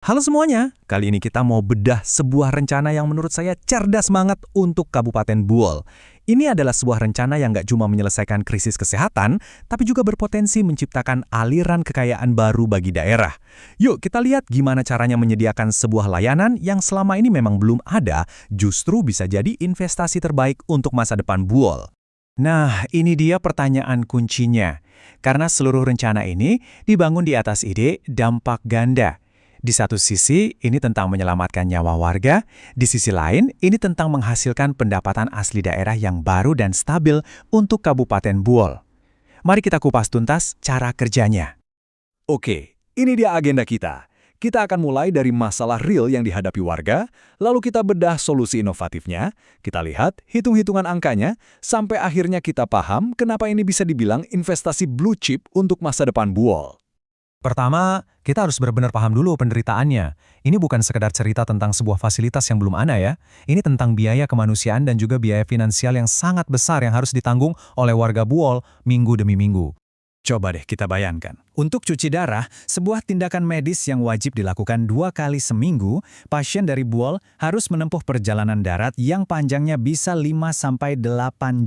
Halo semuanya, kali ini kita mau bedah sebuah rencana yang menurut saya cerdas banget untuk Kabupaten Buol. Ini adalah sebuah rencana yang nggak cuma menyelesaikan krisis kesehatan, tapi juga berpotensi menciptakan aliran kekayaan baru bagi daerah. Yuk kita lihat gimana caranya menyediakan sebuah layanan yang selama ini memang belum ada, justru bisa jadi investasi terbaik untuk masa depan Buol. Nah, ini dia pertanyaan kuncinya. Karena seluruh rencana ini dibangun di atas ide dampak ganda. Di satu sisi, ini tentang menyelamatkan nyawa warga, di sisi lain, ini tentang menghasilkan pendapatan asli daerah yang baru dan stabil untuk Kabupaten Buol. Mari kita kupas tuntas cara kerjanya. Oke, ini dia agenda kita. Kita akan mulai dari masalah real yang dihadapi warga, lalu kita bedah solusi inovatifnya, kita lihat hitung-hitungan angkanya, sampai akhirnya kita paham kenapa ini bisa dibilang investasi blue chip untuk masa depan Buol. Pertama, kita harus benar-benar paham dulu penderitaannya. Ini bukan sekedar cerita tentang sebuah fasilitas yang belum ada ya. Ini tentang biaya kemanusiaan dan juga biaya finansial yang sangat besar yang harus ditanggung oleh warga Buol minggu demi minggu. Coba deh kita bayangkan. Untuk cuci darah, sebuah tindakan medis yang wajib dilakukan 2 kali seminggu, pasien dari Buol harus menempuh perjalanan darat yang panjangnya bisa 5-8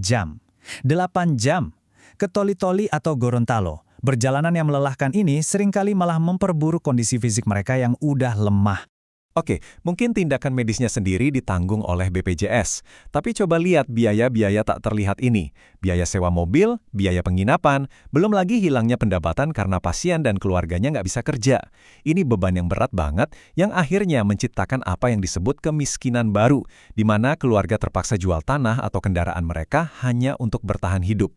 jam. 8 jam! Ke Toli-Toli atau Gorontalo. Perjalanan yang melelahkan ini seringkali malah memperburuk kondisi fisik mereka yang udah lemah. Oke, mungkin tindakan medisnya sendiri ditanggung oleh BPJS. Tapi coba lihat biaya-biaya tak terlihat ini. Biaya sewa mobil, biaya penginapan, belum lagi hilangnya pendapatan karena pasien dan keluarganya nggak bisa kerja. Ini beban yang berat banget yang akhirnya menciptakan apa yang disebut kemiskinan baru, di mana keluarga terpaksa jual tanah atau kendaraan mereka hanya untuk bertahan hidup.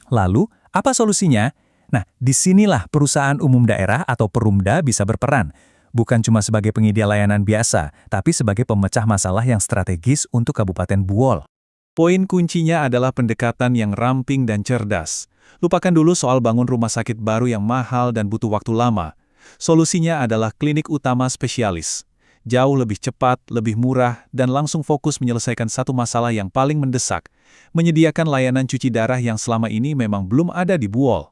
Lalu, apa solusinya? Nah, disinilah perusahaan umum daerah atau Perumda bisa berperan. Bukan cuma sebagai penyedia layanan biasa, tapi sebagai pemecah masalah yang strategis untuk Kabupaten Buol. Poin kuncinya adalah pendekatan yang ramping dan cerdas. Lupakan dulu soal bangun rumah sakit baru yang mahal dan butuh waktu lama. Solusinya adalah klinik utama spesialis. Jauh lebih cepat, lebih murah, dan langsung fokus menyelesaikan satu masalah yang paling mendesak. Menyediakan layanan cuci darah yang selama ini memang belum ada di Buol.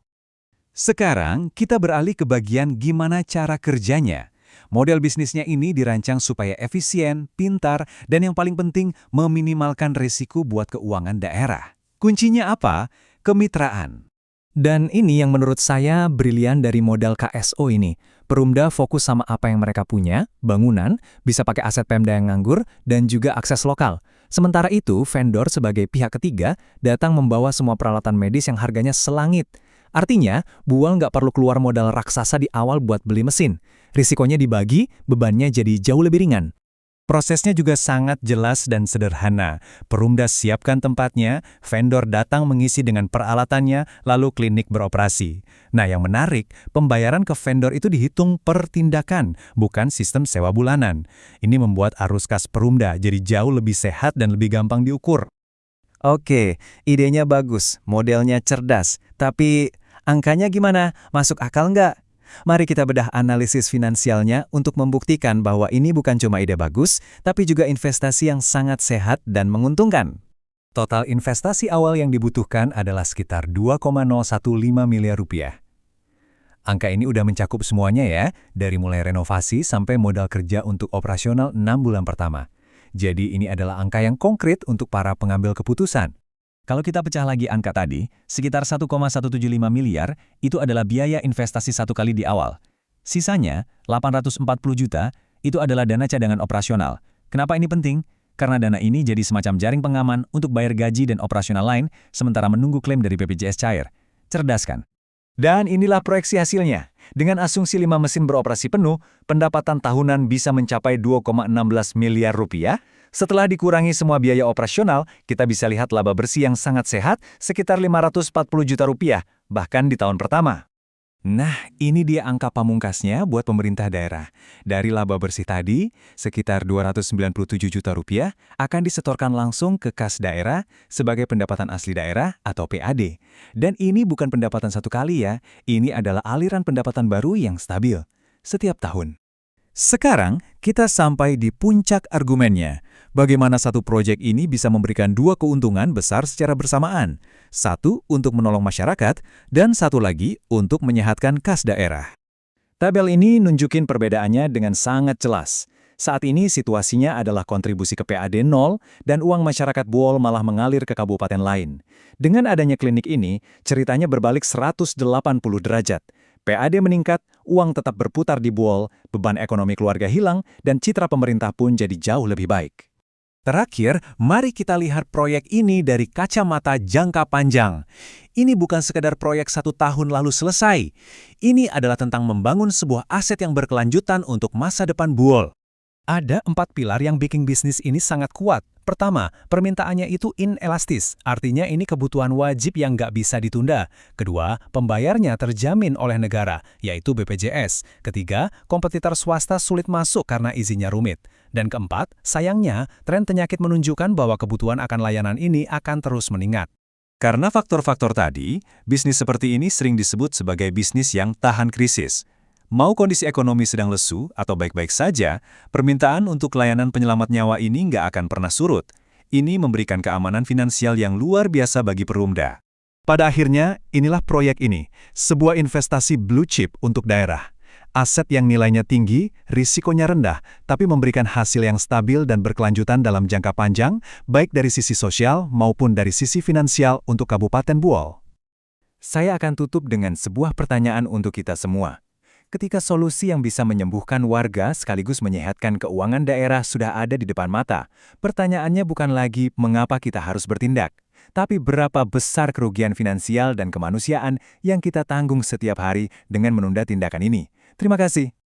Sekarang, kita beralih ke bagian gimana cara kerjanya. Model bisnisnya ini dirancang supaya efisien, pintar, dan yang paling penting, meminimalkan risiko buat keuangan daerah. Kuncinya apa? Kemitraan. Dan ini yang menurut saya brilian dari model KSO ini. Perumda fokus sama apa yang mereka punya, bangunan, bisa pakai aset Pemda yang nganggur, dan juga akses lokal. Sementara itu, vendor sebagai pihak ketiga datang membawa semua peralatan medis yang harganya selangit. Artinya, Buol nggak perlu keluar modal raksasa di awal buat beli mesin. Risikonya dibagi, bebannya jadi jauh lebih ringan. Prosesnya juga sangat jelas dan sederhana. Perumda siapkan tempatnya, vendor datang mengisi dengan peralatannya, lalu klinik beroperasi. Nah, yang menarik, pembayaran ke vendor itu dihitung per tindakan, bukan sistem sewa bulanan. Ini membuat arus kas Perumda jadi jauh lebih sehat dan lebih gampang diukur. Oke, idenya bagus, modelnya cerdas, tapi angkanya gimana? Masuk akal nggak? Mari kita bedah analisis finansialnya untuk membuktikan bahwa ini bukan cuma ide bagus, tapi juga investasi yang sangat sehat dan menguntungkan. Total investasi awal yang dibutuhkan adalah sekitar 2,015 miliar rupiah. Angka ini udah mencakup semuanya ya, dari mulai renovasi sampai modal kerja untuk operasional 6 bulan pertama. Jadi ini adalah angka yang konkret untuk para pengambil keputusan. Kalau kita pecah lagi angka tadi, sekitar 1,175 miliar itu adalah biaya investasi satu kali di awal. Sisanya, 840 juta, itu adalah dana cadangan operasional. Kenapa ini penting? Karena dana ini jadi semacam jaring pengaman untuk bayar gaji dan operasional lain, sementara menunggu klaim dari BPJS cair. Cerdas kan? Dan inilah proyeksi hasilnya. Dengan asumsi 5 mesin beroperasi penuh, pendapatan tahunan bisa mencapai 2,16 miliar rupiah. Setelah dikurangi semua biaya operasional, kita bisa lihat laba bersih yang sangat sehat, sekitar 540 juta rupiah, bahkan di tahun pertama. Nah, ini dia angka pamungkasnya buat pemerintah daerah. Dari laba bersih tadi, sekitar 297 juta rupiah akan disetorkan langsung ke kas daerah sebagai pendapatan asli daerah atau PAD. Dan ini bukan pendapatan satu kali ya, ini adalah aliran pendapatan baru yang stabil setiap tahun. Sekarang, kita sampai di puncak argumennya. Bagaimana satu proyek ini bisa memberikan 2 keuntungan besar secara bersamaan. Satu untuk menolong masyarakat, dan satu lagi untuk menyehatkan kas daerah. Tabel ini nunjukin perbedaannya dengan sangat jelas. Saat ini situasinya adalah kontribusi ke PAD 0 dan uang masyarakat Buol malah mengalir ke kabupaten lain. Dengan adanya klinik ini, ceritanya berbalik 180 derajat. PAD meningkat, uang tetap berputar di Buol, beban ekonomi keluarga hilang, dan citra pemerintah pun jadi jauh lebih baik. Terakhir, mari kita lihat proyek ini dari kacamata jangka panjang. Ini bukan sekedar proyek 1 tahun lalu selesai. Ini adalah tentang membangun sebuah aset yang berkelanjutan untuk masa depan Buol. Ada 4 pilar yang bikin bisnis ini sangat kuat. Pertama, permintaannya itu inelastis, artinya ini kebutuhan wajib yang nggak bisa ditunda. Kedua, pembayarnya terjamin oleh negara, yaitu BPJS. Ketiga, kompetitor swasta sulit masuk karena izinnya rumit. Dan keempat, sayangnya, tren penyakit menunjukkan bahwa kebutuhan akan layanan ini akan terus meningkat. Karena faktor-faktor tadi, bisnis seperti ini sering disebut sebagai bisnis yang tahan krisis. Mau kondisi ekonomi sedang lesu atau baik-baik saja, permintaan untuk layanan penyelamat nyawa ini nggak akan pernah surut. Ini memberikan keamanan finansial yang luar biasa bagi Perumda. Pada akhirnya, inilah proyek ini, sebuah investasi blue chip untuk daerah. Aset yang nilainya tinggi, risikonya rendah, tapi memberikan hasil yang stabil dan berkelanjutan dalam jangka panjang, baik dari sisi sosial maupun dari sisi finansial untuk Kabupaten Buol. Saya akan tutup dengan sebuah pertanyaan untuk kita semua. Ketika solusi yang bisa menyembuhkan warga sekaligus menyehatkan keuangan daerah sudah ada di depan mata, pertanyaannya bukan lagi mengapa kita harus bertindak, tapi berapa besar kerugian finansial dan kemanusiaan yang kita tanggung setiap hari dengan menunda tindakan ini. Terima kasih.